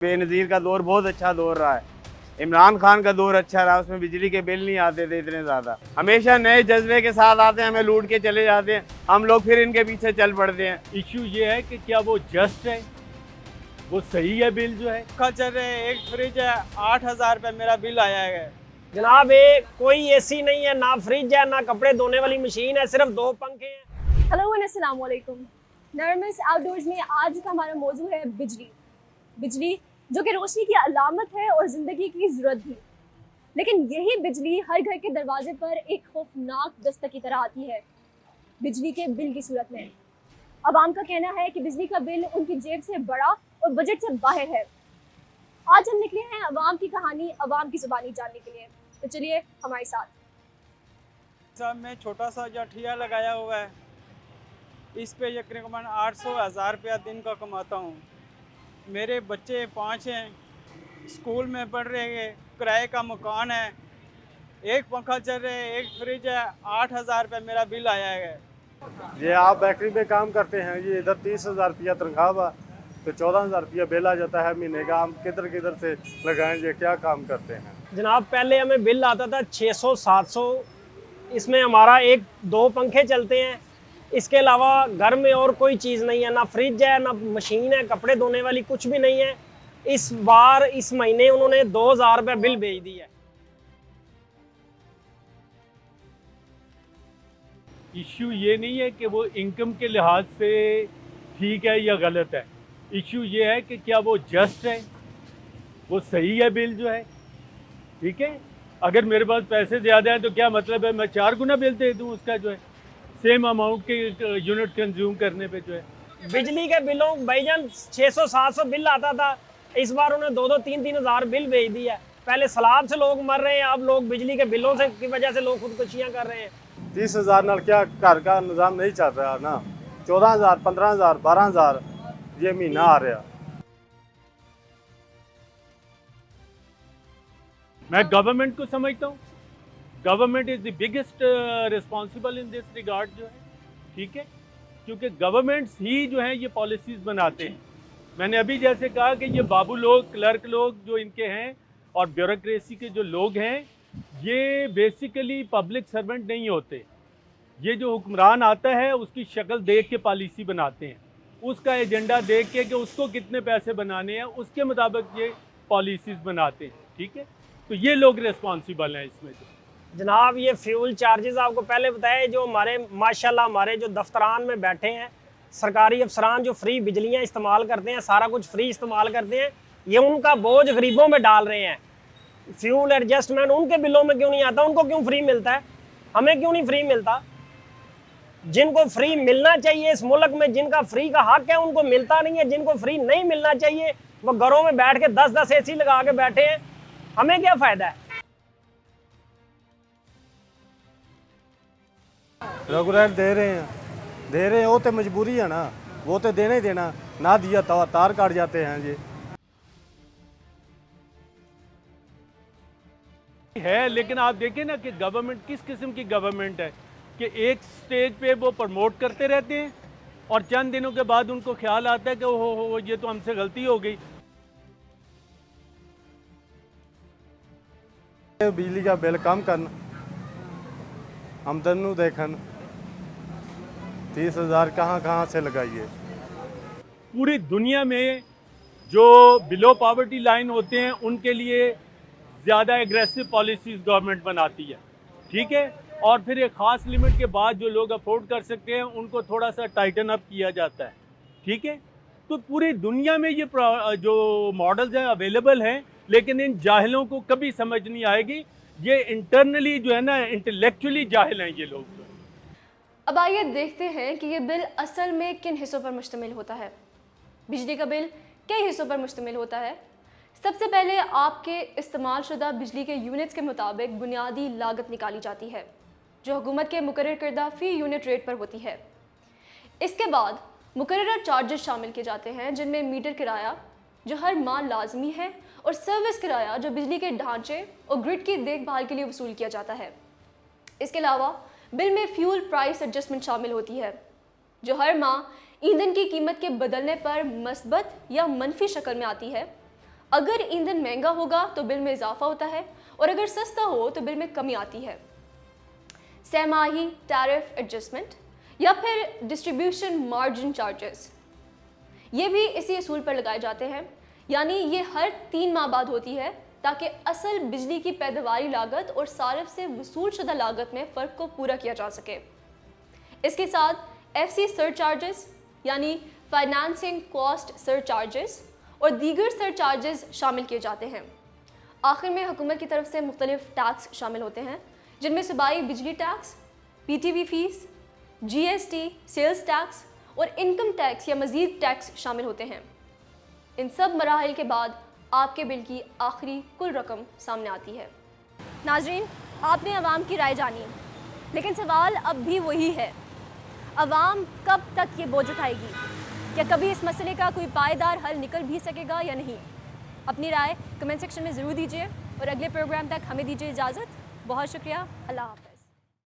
बेनज़ीर का दौर बहुत अच्छा दौर रहा है। इमरान खान का दौर अच्छा रहा, उसमें बिजली के बिल नहीं आते थे इतने ज़्यादा। हमेशा नए जज्बे के साथ आते हैं, हमें लूट के चले जाते हैं, हम लोग फिर इनके पीछे चल पड़ते हैं। इश्यू ये है कि क्या वो जस्ट है, वो सही है बिल जो है। पंखा चल रहे हैं, एक फ्रिज है, 8,000 रुपये मेरा बिल आया है। जनाब ये कोई एसी नहीं है, ना फ्रिज है, ना कपड़े धोने वाली मशीन है, सिर्फ 2 पंखे हैं। हेलो एंड अस्सलाम वालेकुम। नरमस आउटडोर्स में आज का हमारा मौजू है बिजली। बिजली जो कि रोशनी की अलामत है और ज़िंदगी की ज़रूरत भी। लेकिन यही बिजली हर घर के दरवाजे पर एक खौफनाक दस्तक की तरह आती है, बिजली के बिल की सूरत में। अवाम का कहना है कि बिजली का बिल उनकी जेब से बड़ा और बजट से बाहर है। आज हम निकले हैं अवाम की कहानी, अवाम की ज़ुबानी जानने के लिए, तो चलिए हमारे साथ। सब में छोटा सा जठिया लगाया हुआ है, इस पे तकरीबन 800-1000 रुपया दिन का कमाता हूँ। मेरे बच्चे 5 हैं, स्कूल में पढ़ रहे हैं, किराए का मकान है, एक पंखा चल रहा है, एक फ्रिज है, 8,000 रुपये मेरा बिल आया है। ये आप बेकरी में काम करते हैं, ये इधर 30,000 रुपया तनख्वाह बा, तो 14,000 रुपया बिल आ जाता है महीने का। हम किधर किधर से लगाएंगे, क्या काम करते हैं? जनाब पहले हमें बिल आता था 600-700, इसमें हमारा 1-2 पंखे चलते हैं, इसके अलावा घर में और कोई चीज़ नहीं है, ना फ्रिज है, ना मशीन है, कपड़े धोने वाली कुछ भी नहीं है। इस बार इस महीने उन्होंने 2,000 रुपये बिल भेज दिया है। इश्यू ये नहीं है कि वो इनकम के लिहाज से ठीक है या गलत है। इश्यू ये है कि क्या वो जस्ट है, वो सही है बिल जो है। ठीक है, अगर मेरे पास पैसे ज़्यादा हैं तो क्या मतलब है मैं 4 गुना बिल दे दूँ उसका जो है, सेम अमाउंट के यूनिट कंज्यूम करने पे जो है। बिजली के बिलों भाईजान 600-700 बिल आता था, इस बार उन्होंने 2-2, 3-3 हज़ार बिल भेज दिया है। पहले सैलाब से लोग मर रहे हैं, अब लोग बिजली के बिलों से की वजह से लोग खुदकुशियाँ कर रहे हैं। 30,000 नाल क्या घर का निज़ाम नहीं चल रहा ना। 14,000, 15,000, 12,000 ये महीना आ रहा। मैं गवर्नमेंट को समझता हूँ, government is the biggest responsible in this regard जो है। ठीक है, क्योंकि गवर्नमेंट्स ही जो है ये पॉलिसीज़ बनाते हैं। मैंने अभी जैसे कहा कि ये बाबू लोग, क्लर्क लोग जो इनके हैं और ब्यूरोक्रेसी के जो लोग हैं, ये बेसिकली पब्लिक सर्वेंट नहीं होते। ये जो हुक्मरान आता है उसकी शक्ल देख के पॉलिसी बनाते हैं, उसका एजेंडा देख के कि उसको कितने पैसे बनाने हैं उसके मुताबिक ये पॉलिसीज़ बनाते हैं। ठीक है, तो ये लोग रिस्पॉन्सिबल हैं इसमें। जनाब ये फ्यूल चार्जेस आपको पहले बताया, जो हमारे माशाल्लाह हमारे जो दफ्तरान में बैठे हैं सरकारी अफसरान जो फ्री बिजलियाँ इस्तेमाल करते हैं, सारा कुछ फ्री इस्तेमाल करते हैं, ये उनका बोझ गरीबों में डाल रहे हैं। फ्यूल एडजस्टमेंट उनके बिलों में क्यों नहीं आता, उनको क्यों फ्री मिलता है, हमें क्यों नहीं फ्री मिलता? जिनको फ्री मिलना चाहिए इस मुल्क में, जिनका फ्री का हक है, उनको मिलता नहीं है। जिनको फ्री नहीं मिलना चाहिए वो घरों में बैठ के 10-10 एसी लगा के बैठे हैं, हमें क्या फ़ायदा है? रेगुलर दे रहे हैं, वो तो मजबूरी है ना, वो तो देना ही देना, ना दिया तो तार काट जाते हैं जी। है, लेकिन आप देखें ना कि गवर्नमेंट किस किस्म की गवर्नमेंट है कि एक स्टेज पे वो प्रमोट करते रहते हैं और चंद दिनों के बाद उनको ख्याल आता है कि हो ये तो हमसे गलती हो गई। बिजली का बिल कम करना, आमदन देखन, 30,000 कहाँ से लगाइए। पूरी दुनिया में जो बिलो पॉवर्टी लाइन होते हैं उनके लिए ज़्यादा एग्रेसिव पॉलिसीज़ गवर्नमेंट बनाती है। ठीक है, और फिर एक ख़ास लिमिट के बाद जो लोग अफोर्ड कर सकते हैं उनको थोड़ा सा टाइटन अप किया जाता है। ठीक है, तो पूरी दुनिया में ये जो मॉडल्स हैं अवेलेबल हैं, लेकिन इन जाहिलों को कभी समझ नहीं आएगी। ये इंटरनली जो है ना, इंटेलेक्चुअली जाहिल हैं ये लोग। अब आइए देखते हैं कि ये बिल असल में किन हिस्सों पर मुश्तमिल होता है। बिजली का बिल कई हिस्सों पर मुश्तमिल होता है। सबसे पहले आपके इस्तेमाल शुदा बिजली के यूनिट्स के मुताबिक बुनियादी लागत निकाली जाती है, जो हुकूमत के मुकर्रर करदा फ़ी यूनिट रेट पर होती है। इसके बाद मुकर्रर चार्जेस शामिल किए जाते हैं, जिनमें मीटर किराया जो हर माह लाजमी है और सर्विस किराया जो बिजली के ढांचे और ग्रिड की देखभाल के लिए वसूल किया जाता है। इसके अलावा बिल में फ्यूल प्राइस एडजस्टमेंट शामिल होती है, जो हर माह ईंधन की कीमत के बदलने पर मस्बत या मनफी शक्ल में आती है। अगर ईंधन महंगा होगा तो बिल में इजाफा होता है और अगर सस्ता हो तो बिल में कमी आती है। सहमाही टैरिफ एडजस्टमेंट या फिर डिस्ट्रीब्यूशन मार्जिन चार्जेस, ये भी इसी असूल पर लगाए जाते हैं, यानी ये हर 3 माह बाद होती है ताकि असल बिजली की पैदावारी लागत और सारिफ से वसूल शुदा लागत में फ़र्क को पूरा किया जा सके। इसके साथ FC सरचार्जेस यानी फाइनेंसिंग कॉस्ट सरचार्जेस और दीगर सरचार्जेस शामिल किए जाते हैं। आखिर में हुकूमत की तरफ से मुख्तलिफ टैक्स शामिल होते हैं, जिनमें सूबाई बिजली tax, PTV fees, GST, sales tax और इनकम टैक्स या मज़ीद टैक्स शामिल होते हैं। इन सब मराहिल के बाद आपके बिल की आखिरी कुल रकम सामने आती है। नाजरीन, आपने अवाम की राय जानी, लेकिन सवाल अब भी वही है, अवाम कब तक ये बोझ उठाएगी? क्या कभी इस मसले का कोई पायदार हल निकल भी सकेगा या नहीं? अपनी राय कमेंट सेक्शन में ज़रूर दीजिए और अगले प्रोग्राम तक हमें दीजिए इजाज़त। बहुत शुक्रिया। अल्लाह हाफ़िज़।